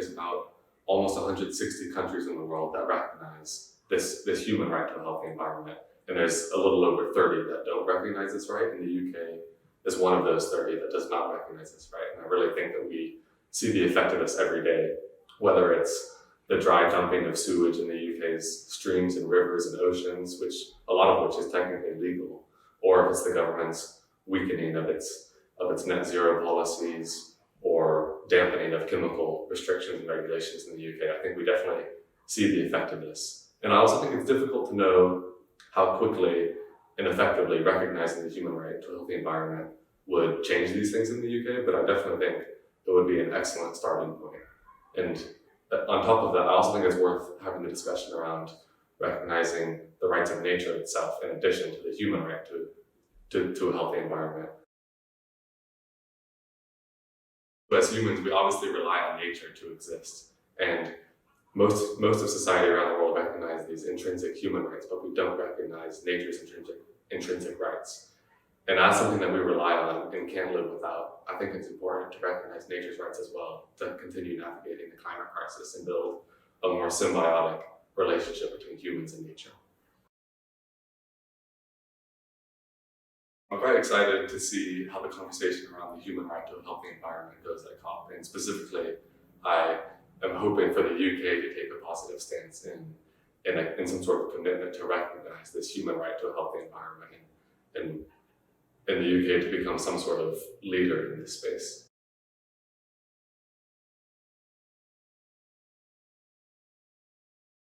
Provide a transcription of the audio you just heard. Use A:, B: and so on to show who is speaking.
A: there's about almost 160 countries in the world that recognize this human right to a healthy environment. And there's a little over 30 that don't recognize this right, and the UK is one of those 30 that does not recognize this right. And I really think that we see the effect of this every day, whether it's the dry dumping of sewage in the UK's streams and rivers and oceans, which a lot of which is technically legal, or if it's the government's weakening of its net zero policies or dampening of chemical restrictions and regulations in the UK. I think we definitely see the effect of this. And I also think it's difficult to know how quickly and effectively recognizing the human right to a healthy environment would change these things in the UK, but I definitely think it would be an excellent starting point. And on top of that, I also think it's worth having the discussion around recognizing the rights of nature itself in addition to the human right to a healthy environment. As humans, we obviously rely on nature to exist. And most of society around the world recognize these intrinsic human rights, but we don't recognize nature's intrinsic rights. And that's something that we rely on and can't live without. I think it's important to recognize nature's rights as well, to continue navigating the climate crisis and build a more symbiotic relationship between humans and nature. I'm quite excited to see how the conversation around the human right to a healthy environment goes at COP. And specifically, I am hoping for the UK to take a positive stance in some sort of commitment to recognize this human right to a healthy environment and in the UK to become some sort of leader in this space.